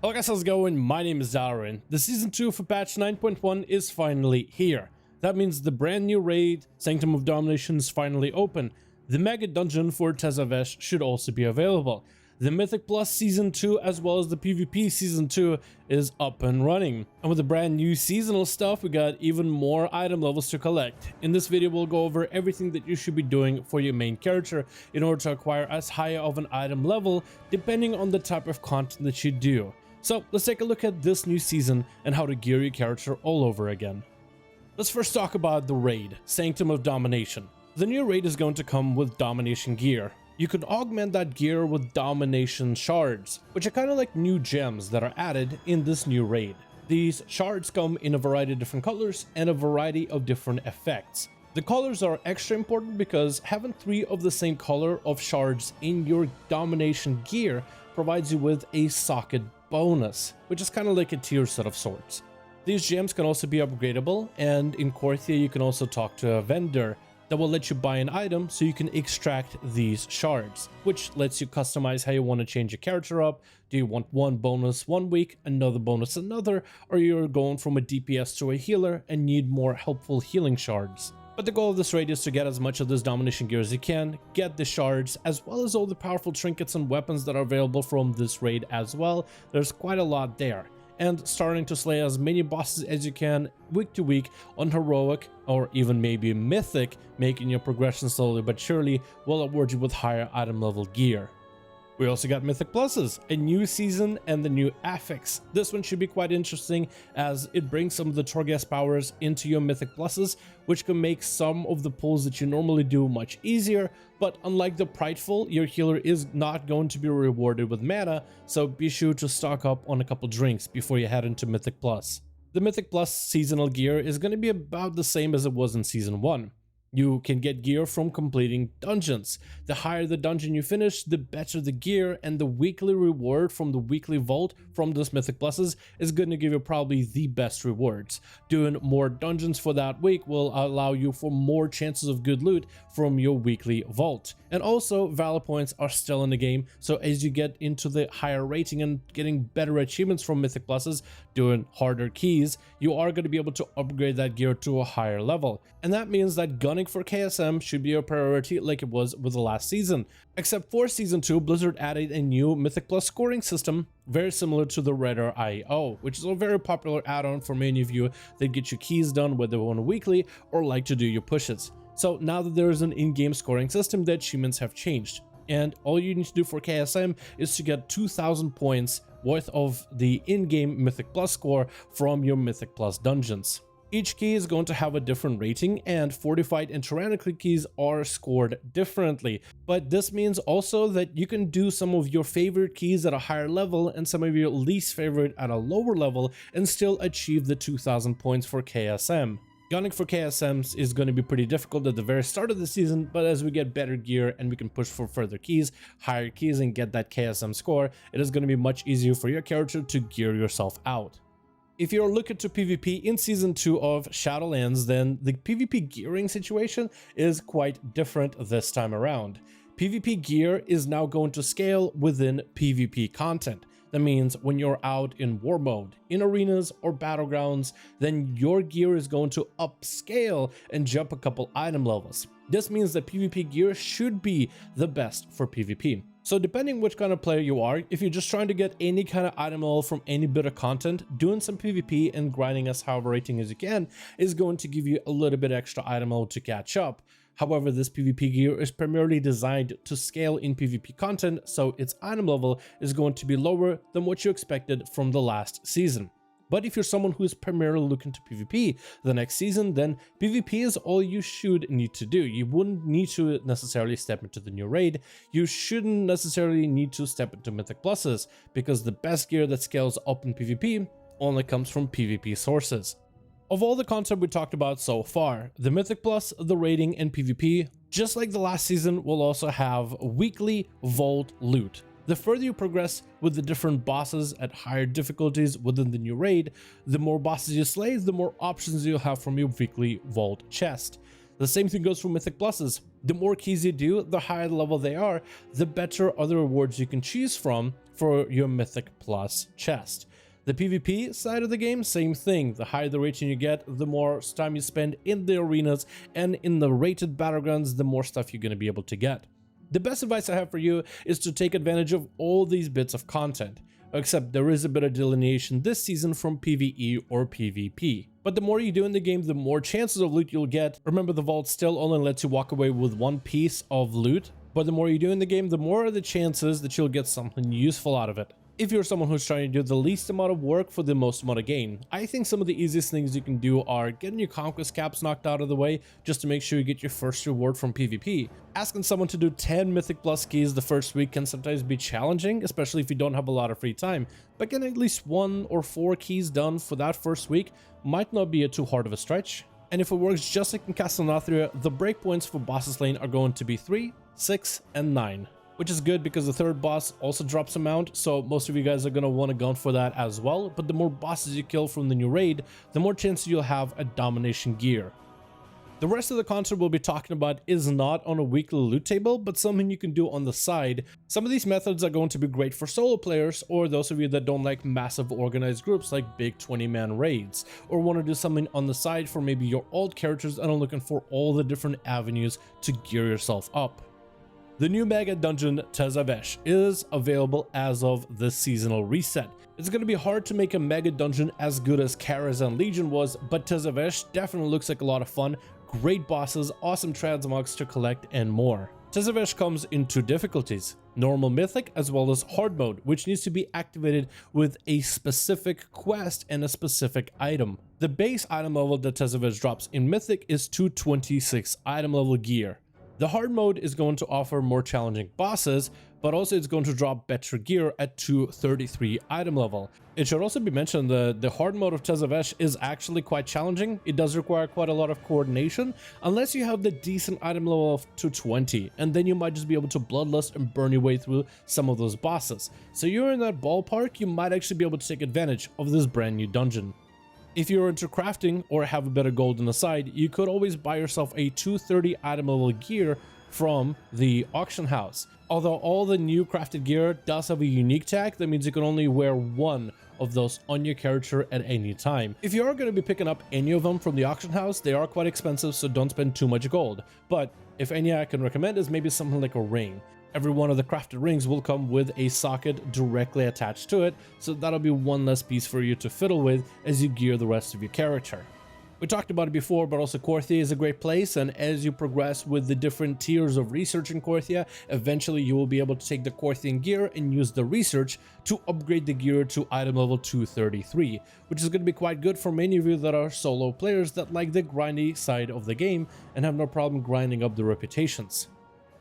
Hello guys, how's it going? My name is Dalaran. The Season 2 for patch 9.1 is finally here. That means the brand new raid, Sanctum of Domination, is finally open. The mega dungeon for Tazavesh should also be available. The Mythic Plus Season 2 as well as the PvP Season 2 is up and running. And with the brand new seasonal stuff, we got even more item levels to collect. In this video, we'll go over everything that you should be doing for your main character in order to acquire as high of an item level depending on the type of content that you do. So let's take a look at this new season and how to gear your character all over again. Let's first talk about the raid, Sanctum of Domination. The new raid is going to come with Domination gear. You can augment that gear with Domination shards, which are kind of like new gems that are added in this new raid. These shards come in a variety of different colors and a variety of different effects. The colors are extra important because having 3 of the same color of shards in your Domination gear provides you with a socket bonus, which is kind of like a tier set of sorts. These gems can also be upgradable, and in Korthia you can also talk to a vendor that will let you buy an item so you can extract these shards, which lets you customize how you want to change your character up. Do you want one bonus one week, another bonus another, or you're going from a DPS to a healer and need more helpful healing shards? But the goal of this raid is to get as much of this Domination gear as you can, get the shards, as well as all the powerful trinkets and weapons that are available from this raid as well. There's quite a lot there. And starting to slay as many bosses as you can week to week on heroic or even maybe mythic, making your progression slowly but surely will award you with higher item level gear. We also got Mythic Pluses, a new season and the new affix. This one should be quite interesting as it brings some of the Torghast powers into your Mythic Pluses, which can make some of the pulls that you normally do much easier. But unlike the Prideful, your healer is not going to be rewarded with mana, so be sure to stock up on a couple drinks before you head into Mythic Plus. The Mythic Plus seasonal gear is going to be about the same as it was in Season 1. You can get gear from completing dungeons. The higher the dungeon you finish, the better the gear, and the weekly reward from the weekly vault from those Mythic Pluses is going to give you probably the best rewards. Doing more dungeons for that week will allow you for more chances of good loot from your weekly vault. And also, Valor points are still in the game, so as you get into the higher rating and getting better achievements from Mythic Pluses, doing harder keys, you are going to be able to upgrade that gear to a higher level. And that means that gunning for KSM should be a priority like it was with the last season. Except for Season 2, Blizzard added a new Mythic Plus scoring system, very similar to the Redder IO, which is a very popular add-on for many of you that get your keys done whether on a weekly or like to do your pushes. So now that there is an in-game scoring system, the achievements have changed. And all you need to do for KSM is to get 2,000 points worth of the in-game Mythic Plus score from your Mythic Plus dungeons. Each key is going to have a different rating, and fortified and tyrannical keys are scored differently. But this means also that you can do some of your favorite keys at a higher level and some of your least favorite at a lower level and still achieve the 2,000 points for KSM. Gunning for KSMs is going to be pretty difficult at the very start of the season, but as we get better gear and we can push for further keys, higher keys, and get that KSM score, it is going to be much easier for your character to gear yourself out. If you're looking to PvP in Season 2 of Shadowlands, then the PvP gearing situation is quite different this time around. PvP gear is now going to scale within PvP content. That means when you're out in war mode, in arenas or battlegrounds, then your gear is going to upscale and jump a couple item levels. This means that PvP gear should be the best for PvP. So depending which kind of player you are, if you're just trying to get any kind of item level from any bit of content, doing some PvP and grinding as high rating as you can is going to give you a little bit extra item level to catch up. However, this PvP gear is primarily designed to scale in PvP content, so its item level is going to be lower than what you expected from the last season. But if you're someone who is primarily looking to PvP the next season, then PvP is all you should need to do. You wouldn't need to necessarily step into the new raid. You shouldn't necessarily need to step into Mythic Pluses, because the best gear that scales up in PvP only comes from PvP sources. Of all the content we talked about so far, the Mythic Plus, the rating, and PvP, just like the last season, will also have weekly vault loot. The further you progress with the different bosses at higher difficulties within the new raid, the more bosses you slay, the more options you'll have from your weekly vault chest. The same thing goes for Mythic Pluses. The more keys you do, the higher the level they are, the better other rewards you can choose from for your Mythic Plus chest. The PvP side of the game, same thing. The higher the rating you get, the more time you spend in the arenas and in the rated battlegrounds, the more stuff you're going to be able to get. The best advice I have for you is to take advantage of all these bits of content. Except there is a bit of delineation this season from PvE or PvP. But the more you do in the game, the more chances of loot you'll get. Remember, the vault still only lets you walk away with one piece of loot, but the more you do in the game, the more are the chances that you'll get something useful out of it. If you're someone who's trying to do the least amount of work for the most amount of gain, I think some of the easiest things you can do are getting your conquest caps knocked out of the way just to make sure you get your first reward from PvP. Asking someone to do 10 Mythic Plus keys the first week can sometimes be challenging, especially if you don't have a lot of free time, but getting at least 1 or 4 keys done for that first week might not be too hard of a stretch. And if it works just like in Castle Nathria, the breakpoints for bosses lane are going to be 3, 6, and 9. Which is good because the third boss also drops a mount, so most of you guys are going to want to gun for that as well. But the more bosses you kill from the new raid, the more chance you'll have a domination gear. The rest of the content we'll be talking about is not on a weekly loot table, but something you can do on the side. Some of these methods are going to be great for solo players, or those of you that don't like massive organized groups like big 20-man raids, or want to do something on the side for maybe your old characters and are looking for all the different avenues to gear yourself up. The new mega dungeon Tazavesh is available as of this seasonal reset. It's going to be hard to make a mega dungeon as good as Karazhan Legion was, but Tazavesh definitely looks like a lot of fun, great bosses, awesome transmogs to collect, and more. Tazavesh comes in 2 difficulties, normal mythic as well as hard mode, which needs to be activated with a specific quest and a specific item. The base item level that Tazavesh drops in mythic is 226 item level gear. The hard mode is going to offer more challenging bosses, but also it's going to drop better gear at 233 item level. It should also be mentioned that the hard mode of Tazavesh is actually quite challenging. It does require quite a lot of coordination, unless you have the decent item level of 220, and then you might just be able to bloodlust and burn your way through some of those bosses. So you're in that ballpark, you might actually be able to take advantage of this brand new dungeon. If you're into crafting or have a bit of gold on the side, you could always buy yourself a 230 item level gear from the auction house. Although all the new crafted gear does have a unique tag, that means you can only wear one of those on your character at any time. If you are going to be picking up any of them from the auction house, they are quite expensive, so don't spend too much gold. But if any I can recommend is maybe something like a ring. Every one of the crafted rings will come with a socket directly attached to it, so that'll be one less piece for you to fiddle with as you gear the rest of your character. We talked about it before, but also Korthia is a great place, and as you progress with the different tiers of research in Korthia, eventually you will be able to take the Korthian gear and use the research to upgrade the gear to item level 233, which is going to be quite good for many of you that are solo players that like the grindy side of the game and have no problem grinding up the reputations.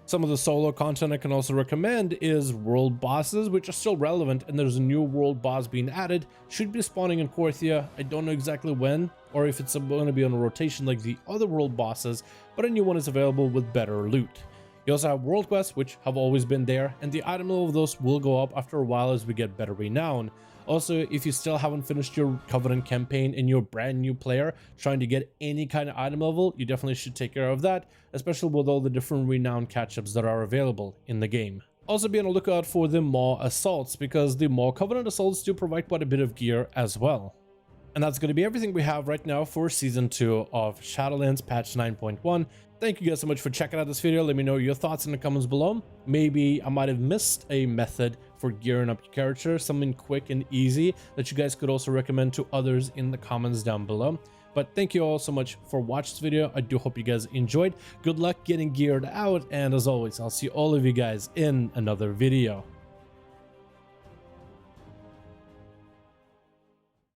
Some of the solo content I can also recommend is world bosses, which are still relevant, and there's a new world boss being added. Should be spawning in Korthia. I don't know exactly when, or if it's going to be on a rotation like the other world bosses, but a new one is available with better loot. You also have world quests, which have always been there, and the item level of those will go up after a while as we get better renown. Also, if you still haven't finished your Covenant campaign and you're a brand new player trying to get any kind of item level, you definitely should take care of that, especially with all the different renown catch-ups that are available in the game. Also be on the lookout for the Maw Assaults, because the Maw Covenant Assaults do provide quite a bit of gear as well. And that's going to be everything we have right now for Season 2 of Shadowlands patch 9.1. Thank you guys so much for checking out this video. Let me know your thoughts in the comments below. Maybe I might have missed a method for gearing up your character, something quick and easy that you guys could also recommend to others in the comments down below. But thank you all so much for watching this video. I do hope you guys enjoyed. Good luck getting geared out, and as always, I'll see all of you guys in another video.